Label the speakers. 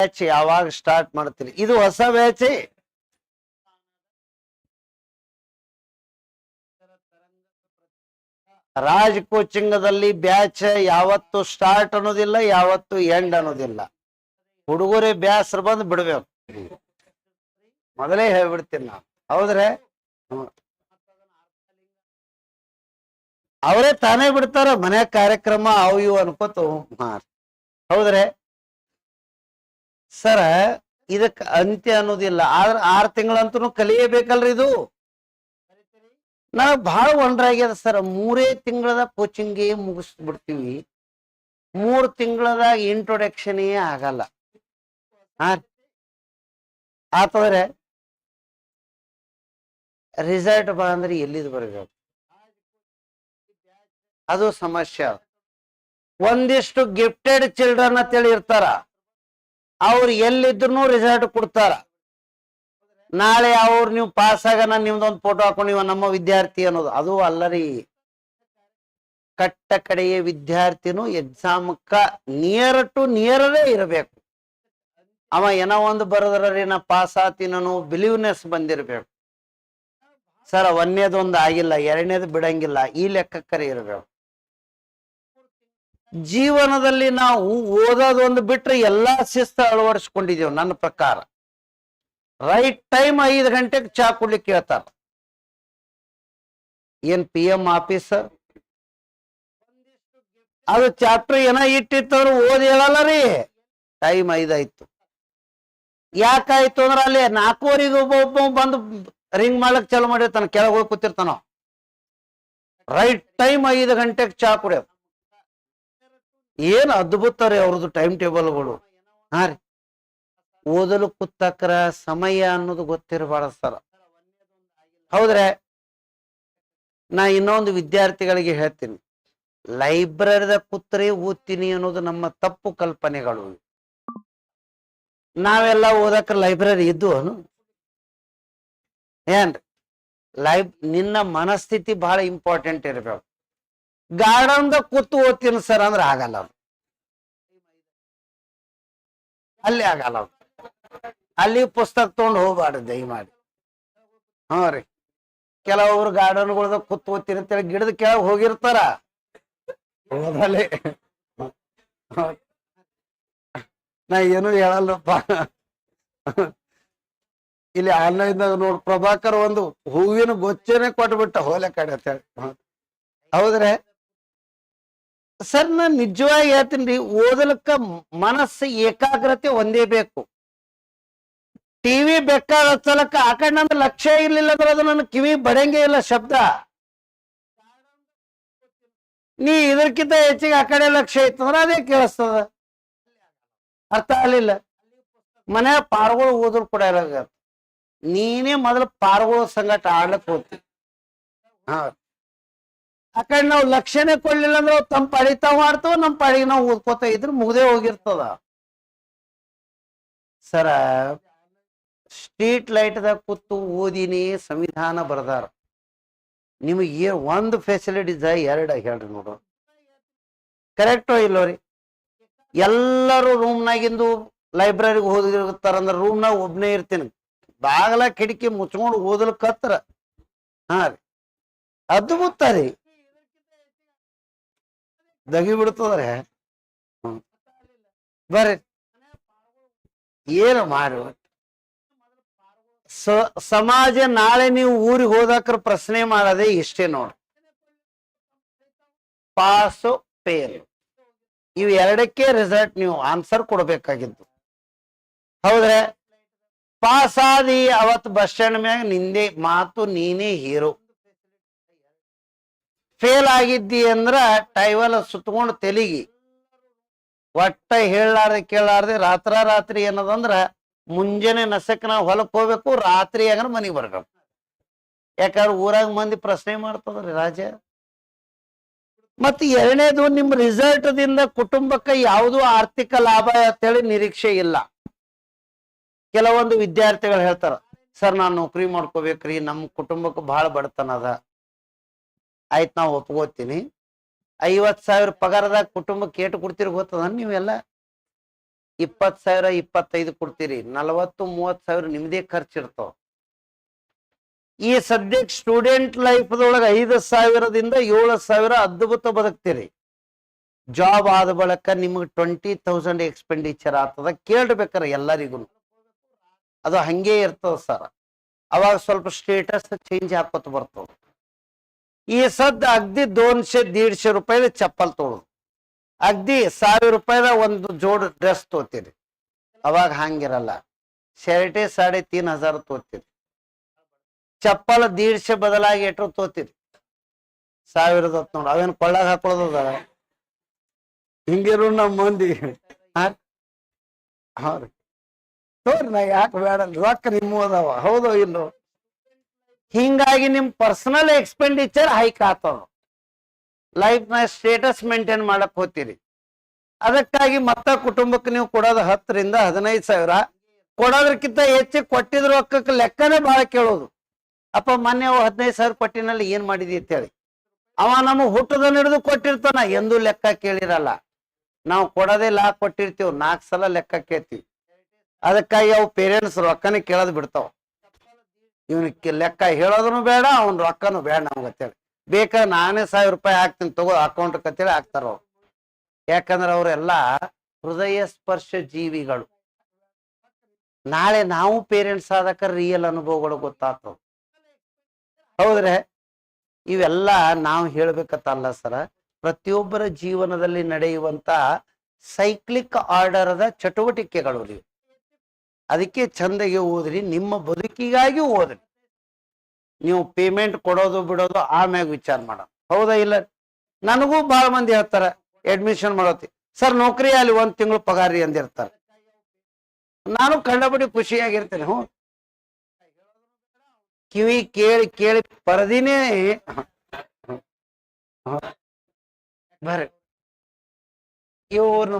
Speaker 1: Batch ಯಾವಾಗ start ಮಾಡ್ತೀರಿ? ಇದು ಹೊಸ ಬ್ಯಾಚ್. ರಾಜ್ ಕೋಚಿಂಗದಲ್ಲಿ ಬ್ಯಾಚ್ ಯಾವತ್ತು ಸ್ಟಾರ್ಟ್ ಅನ್ನೋದಿಲ್ಲ, ಯಾವತ್ತು ಎಂಡ್ ಅನ್ನೋದಿಲ್ಲ. ಹುಡುಗರೇ ಬ್ಯಾಸರು ಬಂದು ಬಿಡ್ಬೇಕು. ಮೊದಲೇ ಹೇಳ್ಬಿಡ್ತೀನಿ ನಾನು. ಹೌದ್ರೆ ಅವರೇ ತಾನೇ ಬಿಡ್ತಾರ. ಮನೆ ಕಾರ್ಯಕ್ರಮ ಅವು ಇವು ಅನ್ಕೋತ ಹೌದ್ರೆ ಸರ, ಇದಕ್ ಅಂತ್ಯ ಅನ್ನೋದಿಲ್ಲ. ಆದ್ರೆ 6 ತಿಂಗಳಂತೂ ಕಲಿಯಬೇಕಲ್ರಿ ಇದು. ನಾವು ಬಹಳ ಒಂಡ್ರಾಗ್ಯದ ಸರ್. 3 ತಿಂಗಳದ ಕೋಚಿಂಗ್ ಮುಗಿಸ್ಬಿಡ್ತೀವಿ, 3 ತಿಂಗಳದಾಗ ಇಂಟ್ರೊಡಕ್ಷನ್ ಆಗಲ್ಲ. ಆತಂದ್ರೆ ರಿಸಲ್ಟ್ ಬಾ ಅಂದ್ರೆ ಎಲ್ಲಿದ್ ಬರ್ಬೇಕು? ಅದು ಸಮಸ್ಯೆ. ಒಂದಿಷ್ಟು ಗಿಫ್ಟೆಡ್ ಚಿಲ್ಡ್ರನ್ ಅಂತೇಳಿ ಇರ್ತಾರ, ಅವ್ರು ಎಲ್ಲಿದ್ರು ರಿಸಲ್ಟ್ ಕೊಡ್ತಾರ. ನಾಳೆ ಅವ್ರು ನೀವು ಪಾಸ್ ಆಗೋಣ ನಿಮ್ದೊಂದು ಫೋಟೋ ಹಾಕೊಂಡು ನೀವು ನಮ್ಮ ವಿದ್ಯಾರ್ಥಿ ಅನ್ನೋದು ಅದು ಅಲ್ಲರಿ. ಕಟ್ಟ ಕಡೆಯ ವಿದ್ಯಾರ್ಥಿನೂ ಎಕ್ಸಾಮ್ಕ ನಿಯರ್ ಟು ನಿಯರೇ ಇರಬೇಕು. ಅವ ಏನೋ ಒಂದು ಬರೋದ್ರಿ ನಾ ಪಾಸ್ ಆತೀನೋ ಬಿಲೀವ್ನೆಸ್ ಬಂದಿರ್ಬೇಕು. ಸರ್, 1ನೇದೊಂದು ಆಗಿಲ್ಲ, 2ನೇದು ಬಿಡಂಗಿಲ್ಲ, ಈ ಲೆಕ್ಕಕ್ಕರೆ ಇರಬೇಕು. ಜೀವನದಲ್ಲಿ ನಾವು ಓದೋದೊಂದು ಬಿಟ್ರೆ ಎಲ್ಲಾ ಶಿಸ್ತು ಅಳವಡಿಸ್ಕೊಂಡಿದ್ದೇವೆ ನನ್ನ ಪ್ರಕಾರ. ರೈಟ್ ಟೈಮ್ 5 ಗಂಟೆಗೆ ಚಾ ಕುಡ್ಲಿಕ್ಕೆ ಹೇಳ್ತಾರ. ಏನ್ PM ಆಫೀಸರ್ ಅದು ಚಾಪ್ಟರ್ ಏನೋ ಇಟ್ಟಿತ್ತವ್ರು ಓದಿ ಹೇಳಲ್ಲ ರೀ. ಟೈಮ್ 5 ಆಯ್ತು. ಯಾಕಾಯ್ತು ಅಂದ್ರೆ ಅಲ್ಲಿ 4:15 ಒಬ್ಬ ಬಂದು ರಿಂಗ್ ಮಾಡ್ಲಕ್ ಚಾಲು ಮಾಡಿರ್ತಾನ, ಕೆಳಗೆ ಹೋಗಿ ಕೂತಿರ್ತಾನ. ರೈಟ್ ಟೈಮ್ 5 ಗಂಟೆಗೆ ಚಾ ಕುಡಿಯೋದು. ಏನ್ ಅದ್ಭುತ ರೀ ಅವ್ರದ್ದು ಟೈಮ್ ಟೇಬಲ್ಗಳು. ರೀ, ಓದಲು ಕೂತಕ್ರ ಸಮಯ ಅನ್ನೋದು ಗೊತ್ತಿರಬಾರ್ದ ಸರ್. ಹೌದ್ರೆ ನಾ ಇನ್ನೊಂದು ವಿದ್ಯಾರ್ಥಿಗಳಿಗೆ ಹೇಳ್ತೀನಿ, ಲೈಬ್ರರಿದ ಕೂತ್ರೆ ಓದ್ತೀನಿ ಅನ್ನೋದು ನಮ್ಮ ತಪ್ಪು ಕಲ್ಪನೆಗಳು. ನಾವೆಲ್ಲ ಓದಕ್ರ ಲೈಬ್ರರಿ ಇದ್ದು ಏನ್ರಿ? ನಿನ್ನ ಮನಸ್ಥಿತಿ ಬಹಳ ಇಂಪಾರ್ಟೆಂಟ್ ಇರ್ಬೇಕು. ಗಾರ್ಡನ್ದ ಕೂತು ಓದ್ತೀನಿ ಸರ್ ಅಂದ್ರೆ ಆಗಲ್ಲ. ಅಲ್ಲಿ ಆಗಲ್ಲ. ಅಲ್ಲಿ ಪುಸ್ತಕ ತಗೊಂಡು ಹೋಗ್ಬಾರ್ದು ದಯಮಾಡಿ. ರೀ, ಕೆಲವೊಬ್ರು ಗಾರ್ಡನ್ಗಳ್ದ ಕೂತ್ ಓದ್ತೀನಿ ಅಂತೇಳಿ ಗಿಡದ ಕೆಳಗೆ ಹೋಗಿರ್ತಾರ. ಓದಲೇ ನಾ ಏನು ಹೇಳಲ್ಲಪ್ಪ. ಇಲ್ಲಿ ಆನ್ಲೈನ್ದಾಗ ನೋಡ್, ಪ್ರಭಾಕರ್ ಒಂದು ಹೂವಿನ ಗೊಚ್ಚೆನೆ ಕೊಟ್ಬಿಟ್ಟ ಹೋಲೆ ಕಡೆ ಅಂತ ಹೇಳಿ. ಹೌದ್ರೆ ಸರ್, ನಾನ್ ನಿಜವಾಗಿ ಹೇಳ್ತೀನಿ ರೀ, ಓದಲಕ್ಕ ಮನಸ್ಸು ಏಕಾಗ್ರತೆ ಒಂದೇ ಬೇಕು. ಟಿವಿ ಬೇಕಾದ ಸಲಕ್ಕ ಆ ಕಡೆ ನಂದು ಲಕ್ಷ್ಯ ಇರ್ಲಿಲ್ಲ ಅಂದ್ರೆ ಅದು ನನ್ನ ಕಿವಿ ಬಡಂಗೆ ಇಲ್ಲ ಶಬ್ದ. ನೀ ಇದಕ್ಕಿಂತ ಹೆಚ್ಚಿಗೆ ಆ ಕಡೆ ಲಕ್ಷ್ಯ ಇತ್ತಂದ್ರೆ ಅದೇ ಕೇಳಿಸ್ತದ. ಅರ್ಥ ಆಗ್ಲಿಲ್ಲ? ಮನೆ ಪಾರ್ಗಳು ಓದ್ರು ಕೂಡ ಇಲ್ಲ. ನೀನೇ ಮೊದಲು ಪಾರ್ಗಳ ಸಂಗಟ ಆಡ್ಲಕ್ ಹೋಗ್ತಿ. ಆ ಕಡೆ ನಾವು ಲಕ್ಷ್ಯನೇ ಕೊಡ್ಲಿಲ್ಲ ಅಂದ್ರೆ ತಮ್ಮ ಪಾಡಿ ತಾವ್ ಮಾಡ್ತಾವ, ನಮ್ಮ ಪಾಡಿಗೆ ನಾವು ಓದ್ಕೋತ ಇದ್ರು ಮುಗ್ದೇ ಹೋಗಿರ್ತದ. ಸರ, ಸ್ಟ್ರೀಟ್ ಲೈಟ್ದಾಗ ಕೂತು ಓದಿನಿ ಸಂವಿಧಾನ ಬರ್ದಾರ. ನಿಮಗೆ ಒಂದು ಫೆಸಿಲಿಟೀಸ್ 2 ಹೇಳ್ರಿ ನೋಡು. ಕರೆಕ್ಟೋ ಇಲ್ಲೋ ರೀ? ಎಲ್ಲರೂ ರೂಮ್ನಾಗಿಂದು ಲೈಬ್ರರಿಗೆ ಹೋದಿರ್ತಾರಂದ್ರೆ ರೂಮ್ನಾಗ ಒಬ್ನೇ ಇರ್ತೀನಿ, ಬಾಗಲ ಕಿಟಕಿ ಮುಚ್ಕೊಂಡು ಓದಲ್ಕತ್ರ. ರೀ, ಅದ್ಭುತ ರೀ, ದಗಿ ಬಿಡ್ತದ್ರೆ. ಬರ್ರಿ, ಏನು ಮಾಡು. ಸಮಾಜ ನಾಳೆ ನೀವು ಊರಿಗೆ ಹೋದಾಕ್ರ ಪ್ರಶ್ನೆ ಮಾಡದೆ ಇಷ್ಟೇ ನೋಡಿ, ಪಾಸು ಫೇಲ್ ಇವು 2ಕ್ಕೆ ರಿಸಲ್ಟ್ ನೀವು ಆನ್ಸರ್ ಕೊಡ್ಬೇಕಾಗಿದ್ದು. ಹೌದ್ರೆ ಪಾಸ್ ಆದಿ ಅವತ್ತು ಬಸ್ ಸ್ಟ್ಯಾಂಡ್ ಮ್ಯಾಗ ನಿಂದೆ ಮಾತು, ನೀನೇ ಹೀರೋ. ಫೇಲ್ ಆಗಿದ್ದಿ ಅಂದ್ರ ಟೈವಲ್ ಸುತ್ತಕೊಂಡು ತೆಲಿಗಿ ಒಟ್ಟ ಹೇಳಾರ್ದೆ ಕೇಳಾರ್ದೆ ರಾತ್ರಿ ಏನದಂದ್ರ ಮುಂಜಾನೆ ನಸಕ್ ನಾವು ಹೊಲಕ್ ಹೋಗ್ಬೇಕು, ರಾತ್ರಿ ಆಗಂದ್ರೆ ಮನೆಗೆ ಬರ್ಬೇಕು. ಯಾಕಂದ್ರೆ ಊರಾಗ ಮಂದಿ ಪ್ರಶ್ನೆ ಮಾಡ್ತದ್ರಿ ರಾಜ. ಮತ್ತೆ 2ನೇದು, ನಿಮ್ ರಿಸಲ್ಟ್ ದಿಂದ ಕುಟುಂಬಕ್ಕೆ ಯಾವುದೂ ಆರ್ಥಿಕ ಲಾಭ ಅಂತೇಳಿ ನಿರೀಕ್ಷೆ ಇಲ್ಲ. ಕೆಲವೊಂದು ವಿದ್ಯಾರ್ಥಿಗಳು ಹೇಳ್ತಾರ, ಸರ್ ನಾನು ನೌಕರಿ ಮಾಡ್ಕೋಬೇಕ್ರಿ, ನಮ್ ಕುಟುಂಬಕ್ಕೆ ಬಹಳ ಬಡತನ ಅದ. ಆಯ್ತು, ನಾವು ಒಪ್ಕೋತೀನಿ. 50,000 ಪಗಾರದಾಗ ಕುಟುಂಬಕ್ಕೆ ಏಟು ಕೊಡ್ತೀರಿ ಗೊತ್ತದ ನೀವೆಲ್ಲ? 20,000 25 ಕೊಡ್ತೀರಿ, 40-30,000 ನಿಮ್ದೇ ಖರ್ಚಿರ್ತಾವ. ಈ ಸದ್ಯಕ್ಕೆ ಸ್ಟೂಡೆಂಟ್ ಲೈಫ್ದೊಳಗೆ 5,000ದಿಂದ 7,000 ಅದ್ಭುತ ಬದುಕ್ತೀರಿ. ಜಾಬ್ ಆದ ಬಳಿಕ ನಿಮಗೆ 20,000 ಎಕ್ಸ್ಪೆಂಡಿಚರ್ ಆಗ್ತದ. ಕೇಳ್ಬೇಕಾರೆ ಎಲ್ಲರಿಗೂ ಅದು ಹಂಗೆ ಇರ್ತದ ಸರ್. ಅವಾಗ ಸ್ವಲ್ಪ ಸ್ಟೇಟಸ್ ಚೇಂಜ್ ಹಾಕೋತ ಬರ್ತದ. ಈ ಸದ್ದ ಅಗ್ದಿ 200-150 ರೂಪಾಯಿ ಚಪ್ಪಲ್ ತೊಗೊಳೋದು, ಅಗ್ದಿ 1,000 ರೂಪಾಯಿದ ಒಂದು ಜೋಡ್ ಡ್ರೆಸ್ ತೋತೀರಿ. ಅವಾಗ ಹಂಗಿರಲ್ಲ, ಶರ್ಟೇ 3,500 ತೋತೀರಿ. ಚಪ್ಪಲ್ 150 ಬದಲಾಗಿ ಎಟ್ರು ತೋತೀರಿ? 1,000 ನೋಡು. ಅವೇನು ಕೊಳ್ಳಾಗ ಹಾಕೊಳ್ಳೋದ? ಹಿಂಗಿರು ನಮ್ಮ ಮಂದಿ. ಹೌದು ತೋರಿ, ನಾ ಯಾಕೆ ಬೇಡ, ರೊಕ್ಕ ನಿಮ್ಮ ಅದಾವ, ಹೌದೋ ಇಲ್ಲೋ? ಹಿಂಗಾಗಿ ನಿಮ್ ಪರ್ಸನಲ್ ಎಕ್ಸ್ಪೆಂಡಿಚರ್ ಹೈಕ್ ಆಗ್ತದ. ಲೈಫ್ ನ ಸ್ಟೇಟಸ್ ಮೇಂಟೈನ್ ಮಾಡಕ್ ಹೋಗ್ತೀರಿ. ಅದಕ್ಕಾಗಿ ಮತ್ತ ಕುಟುಂಬಕ್ಕೆ ನೀವು ಕೊಡೋದು 10,000-15,000. ಕೊಡೋದಕ್ಕಿಂತ ಹೆಚ್ಚು ಕೊಟ್ಟಿದ್ರ ರೊಕ್ಕಕ್ಕೆ ಲೆಕ್ಕನೇ ಬಹಳ ಕೇಳೋದು. ಅಪ್ಪ ಮೊನ್ನೆ 15,000 ಕೊಟ್ಟಿನಲ್ಲಿ ಏನ್ ಮಾಡಿದಿ ಅಂತೇಳಿ ಅವ ನಮಗ್ ಹುಟ್ಟದ ಹಿಡಿದು ಕೊಟ್ಟಿರ್ತಾನ, ಎಂದೂ ಲೆಕ್ಕ ಕೇಳಿರಲ್ಲ. ನಾವು ಕೊಡೋದೇ ಲಾಕ್ ಕೊಟ್ಟಿರ್ತೀವಿ, 4 ಸಲ ಲೆಕ್ಕ ಕೇಳ್ತೀವಿ. ಅದಕ್ಕಾಗಿ ಅವು ಪೇರೆಂಟ್ಸ್ ರೊಕ್ಕನೇ ಕೇಳೋದು ಬಿಡ್ತಾವ. ಇವನಿಗೆ ಲೆಕ್ಕ ಹೇಳೋದನು ಬೇಡ, ಅವನ್ ರೊಕ್ಕನು ಬೇಡ ನಮ್ಗತ್ತೇಳಿ. ಬೇಕಾದ್ರೆ ನಾನೇ 1,000 ರೂಪಾಯಿ ಹಾಕ್ತೀನಿ ತಗೋ ಅಕೌಂಟ್ ಕತ್ತೇಳಿ ಹಾಕ್ತಾರ ಅವ್ರು. ಯಾಕಂದ್ರೆ ಅವರೆಲ್ಲ ಹೃದಯ ಸ್ಪರ್ಶ ಜೀವಿಗಳು. ನಾಳೆ ನಾವು ಪೇರೆಂಟ್ಸ್ ಆದಕ್ಕ ರಿಯಲ್ ಅನುಭವಗಳು ಗೊತ್ತಾಗ್ತವ. ಹೌದ್ರೆ? ಇವೆಲ್ಲ ನಾವು ಹೇಳ್ಬೇಕತ್ತಲ್ಲ ಸರ, ಪ್ರತಿಯೊಬ್ಬರ ಜೀವನದಲ್ಲಿ ನಡೆಯುವಂತ ಸೈಕ್ಲಿಕ್ ಆರ್ಡರ್ದ ಚಟುವಟಿಕೆಗಳು ನೀವು. ಅದಕ್ಕೆ ಚಂದಗೆ ಓದ್ರಿ, ನಿಮ್ಮ ಬದುಕಿಗಾಗಿ ಓದ್ರಿ. ನೀವು ಪೇಮೆಂಟ್ ಕೊಡೋದು ಬಿಡೋದು ಆಮ್ಯಾಗ ವಿಚಾರ ಮಾಡೋದು, ಹೌದಾ ಇಲ್ಲ? ನನಗೂ ಬಹಳ ಮಂದಿ ಹೇಳ್ತಾರ ಅಡ್ಮಿಷನ್ ಮಾಡೋತಿ, ಸರ್ ನೌಕರಿ ಅಲ್ಲಿ 1 ತಿಂಗಳು ಪಗಾರಿ ಅಂದಿರ್ತಾರೆ. ನಾನು ಕಂಡಪಡಿ ಖುಷಿಯಾಗಿರ್ತೇನೆ. ಹ್ಞೂ, ಕಿವಿ ಕೇಳಿ ಕೇಳಿ ಪರದಿನೇ ಬರ್ರಿ ಇವ್ರನ್ನ